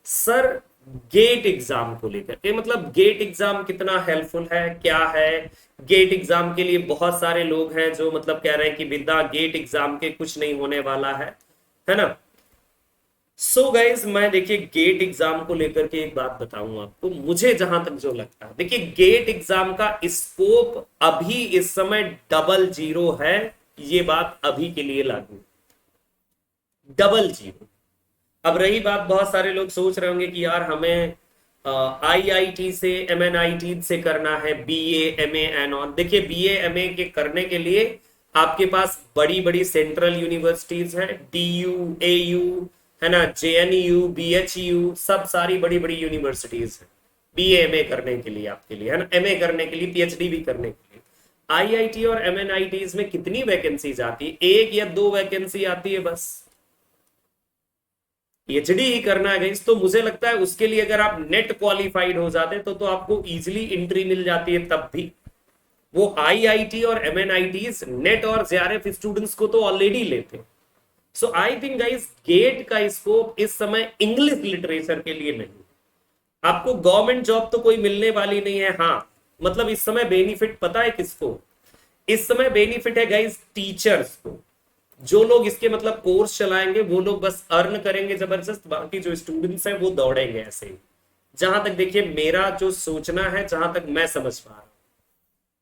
Sir gate exam को लेकर के, मतलब गेट एग्जाम कितना हेल्पफुल है, क्या है गेट एग्जाम के लिए। बहुत सारे लोग हैं जो मतलब कह रहे हैं कि बिना गेट एग्जाम के कुछ नहीं होने वाला है ना। सो गाइज मैं देखिए गेट एग्जाम को लेकर के एक बात बताऊं आपको, मुझे जहां तक जो लगता है, देखिए गेट एग्जाम का स्कोप अभी इस समय 00 है। ये बात अभी के लिए लागू 00। अब रही बात, बहुत सारे लोग सोच रहे होंगे कि यार हमें आईआईटी से एमएनआईटी से करना है बीए एमए एंड ऑन। देखिए बीए एमए के करने के लिए आपके पास बड़ी बड़ी सेंट्रल यूनिवर्सिटीज हैं, डीयू एयू है ना, जेएनयू बीएचयू, सब सारी बड़ी बड़ी यूनिवर्सिटीज हैं बीए एमए करने के लिए, आपके लिए है ना, एमए करने के लिए, पीएचडी भी करने के लिए। आईआईटी और एमएनआईटीज में कितनी वैकेंसीज आती है? 1 या 2 वैकेंसी आती है बस। पीएचडी ही करना है गाइस, तो मुझे लगता है उसके लिए अगर आप नेट क्वालिफाइड हो जाते तो आपको इजीली एंट्री मिल जाती है तब भी। वो आईआईटी और एमएनआईटीज नेट और जेआरएफ स्टूडेंट्स को तो ऑलरेडी लेते। सो आई थिंक गाइस गेट का स्कोप इस समय इंग्लिश लिटरेचर के लिए नहीं। आपको गवर्नमेंट जॉब तो कोई मिलने वाली नहीं है। हाँ मतलब इस समय बेनिफिट पता है किसको? इस समय बेनिफिट है गाइस टीचर्स को। जो लोग इसके मतलब कोर्स चलाएंगे वो लोग बस अर्न करेंगे जबरदस्त, बाकी जो स्टूडेंट्स हैं वो दौड़ेंगे ऐसे ही। जहां तक देखिए मेरा जो सोचना है, जहां तक मैं समझ पा रहा हूं,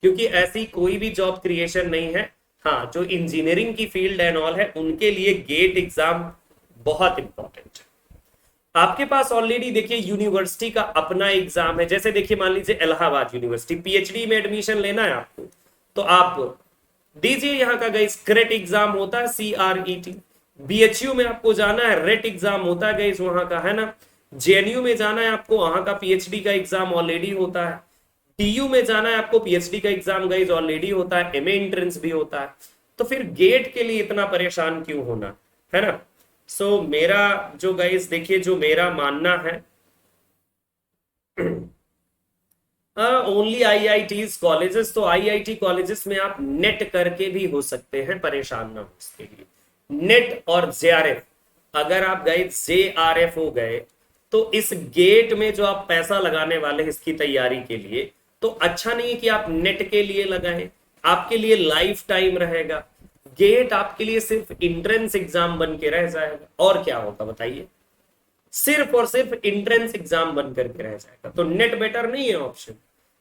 क्योंकि ऐसी कोई भी जॉब क्रिएशन नहीं है। हाँ जो इंजीनियरिंग की फील्ड एंड ऑल है उनके लिए गेट एग्जाम बहुत इंपॉर्टेंट है। आपके पास ऑलरेडी देखिए यूनिवर्सिटी का अपना एग्जाम है। जैसे देखिए मान लीजिए इलाहाबाद यूनिवर्सिटी, पीएचडी में एडमिशन लेना है आपको तो आप दीजिए, यहाँ का गाइस क्रेट एग्जाम होता है CRET। बीएचयू में आपको जाना है रेट एग्जाम होता है गाइस वहां का, है ना। जेएनयू में जाना है आपको, वहां का पीएचडी का एग्जाम ऑलरेडी होता है। टीयू में जाना है आपको, पीएचडी का एग्जाम गाइस ऑलरेडी होता है, एमए एंट्रेंस भी होता है। तो फिर गेट के लिए इतना परेशान क्यों होना, है ना। सो मेरा जो गाइस देखिए जो मेरा मानना है, ओनली आईआईटीज कॉलेजेस, तो आईआईटी कॉलेजेस में आप नेट करके भी हो सकते हैं, परेशान ना हो इसके लिए। नेट और जेआरएफ, अगर आप गए जेआरएफ हो गए तो इस गेट में जो आप पैसा लगाने वाले हैं इसकी तैयारी के लिए, तो अच्छा नहीं है कि आप नेट के लिए लगाएं, आपके लिए लाइफ टाइम रहेगा। गेट आपके लिए सिर्फ इंट्रेंस एग्जाम बन के रह जाएगा, और क्या होगा बताइए, सिर्फ और सिर्फ इंट्रेंस एग्जाम बन करके रह जाएगा। तो नेट बेटर नहीं है ऑप्शन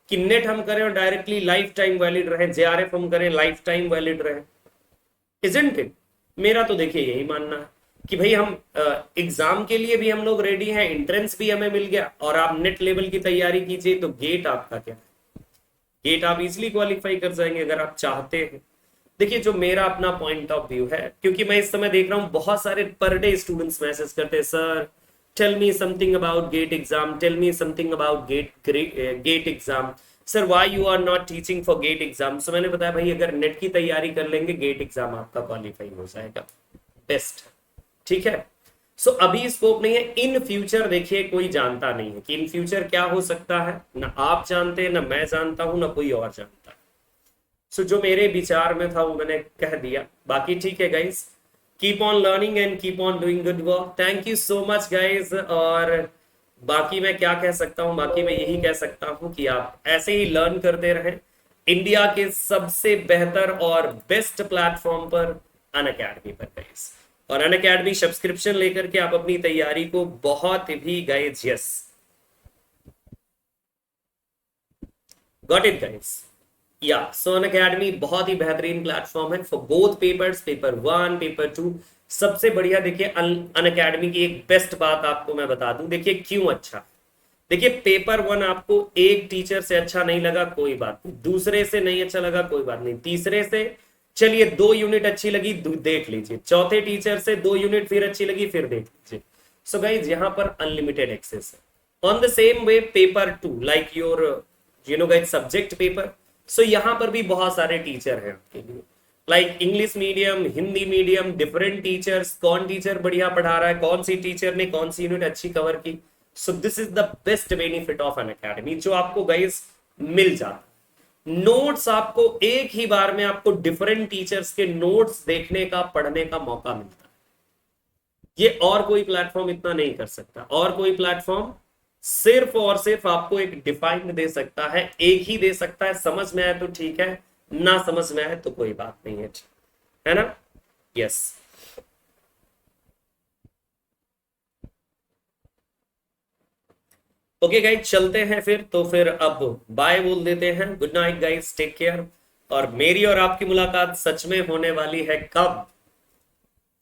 कि नेट हम करें और डायरेक्टली लाइफ टाइम वैलिड रहे, जेआरएफ हम करें लाइफ टाइम वैलिड रहे, इजंट इट। मेरा तो देखिए यही मानना है कि भाई हम एग्जाम के लिए भी हम लोग रेडी हैं, इंट्रेंस भी हमें मिल गया, और आप नेट लेवल की तैयारी कीजिए तो गेट आपका क्या है, गेट आप इजिली क्वालिफाई कर जाएंगे अगर आप चाहते हैं। देखिए जो मेरा अपना पॉइंट ऑफ व्यू है, क्योंकि मैं इस समय देख रहा हूं बहुत सारे पर डे स्टूडेंट्स मैसेज करते हैं, sir tell me something about GATE exam, tell me something about GATE exam, sir why you are not teaching for GATE exam. So मैंने बताया भाई अगर नेट की तैयारी कर लेंगे गेट एग्जाम आपका क्वालिफाई हो जाएगा, बेस्ट, ठीक है। सो अभी स्कोप नहीं है, इन फ्यूचर देखिए कोई जानता नहीं है कि इन फ्यूचर क्या हो सकता है, ना आप जानते हैं, ना मैं जानता हूं, ना कोई और जानता है। सो जो मेरे विचार में था वो मैंने कह दिया, बाकी ठीक है guys, keep on learning and keep on doing good work. Thank you so much guys. और बाकी मैं क्या कह सकता हूँ, बाकी मैं यही कह सकता हूँ कि आप ऐसे ही लर्न करते रहें। इंडिया के सबसे बेहतर और बेस्ट प्लेटफॉर्म पर अनअकैडमी पर गाइस, और अनअकैडमी सब्सक्रिप्शन लेकर के आप अपनी तैयारी को बहुत भी guys, yes got it guys, या सो अनअकैडमी बहुत ही बेहतरीन प्लेटफॉर्म है for both papers, paper 1 paper 2, सबसे बढ़िया। देखिए अनअकैडमी की एक बेस्ट बात आपको मैं बता दूं, देखिए क्यों अच्छा, देखिए पेपर 1 आपको एक टीचर से अच्छा नहीं लगा कोई बात नहीं, दूसरे से नहीं अच्छा लगा कोई बात नहीं, तीसरे से चलिए 2 यूनिट अच्छी लगी देख लीजिए, चौथे टीचर से 2 यूनिट फिर अच्छी लगी फिर देख लीजिए। सो गाइज यहाँ पर अनलिमिटेड एक्सेस है। On the same way paper 2 like your guys subject paper, so यहाँ पर भी बहुत सारे टीचर हैं आपके लिए, like English medium, Hindi medium, different teachers, कौन टीचर बढ़िया पढ़ा रहा है, कौन सी टीचर ने कौन सी यूनिट अच्छी कवर की। So this is the best benefit of Unacademy, जो आपको गाइस मिल जाता। नोट्स आपको एक ही बार में आपको डिफरेंट टीचर्स के नोट्स देखने का, पढ़ने का मौका मिलता है। ये और कोई प्लेटफॉर्म इतना नहीं कर सकता। और कोई प्लेटफॉर्म सिर्फ और सिर्फ आपको एक डिफाइंड दे सकता है, एक ही दे सकता है। समझ में आए तो ठीक है, ना समझ में आए तो कोई बात नहीं है, है ना? यस। ओके गाइज, चलते हैं फिर। तो फिर अब बाय बोल देते हैं। Good night guys, take care. और मेरी और आपकी मुलाकात सच में होने वाली है कब?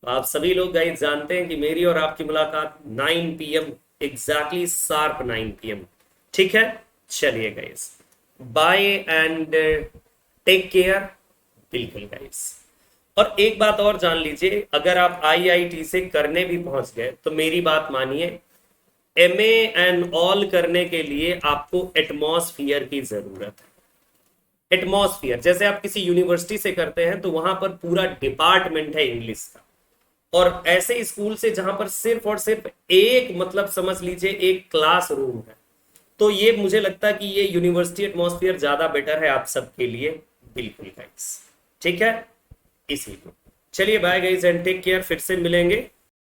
आप सभी लोग गाइज जानते हैं कि मेरी और आपकी मुलाकात 9 PM, एग्जैक्टली शार्प 9 PM। ठीक है, चलिए guys, bye and take care. बिल्कुल गाइज। और एक बात और जान लीजिए, अगर आप आईआईटी से करने भी पहुंच गए तो मेरी बात मानिए, एमए एंड ऑल करने के लिए आपको एटमॉस्फियर की जरूरत है। एटमॉस्फियर जैसे आप किसी यूनिवर्सिटी से करते हैं तो वहां पर पूरा डिपार्टमेंट है इंग्लिश का, और ऐसे स्कूल से जहां पर सिर्फ और सिर्फ एक, मतलब समझ लीजिए एक क्लास रूम है, तो ये मुझे लगता है कि ये यूनिवर्सिटी एटमॉस्फेयर ज्यादा बेटर है आप सबके लिए। बिल्कुल गाइस, ठीक है, इसीलिए चलिए bye guys and take care, फिर से मिलेंगे।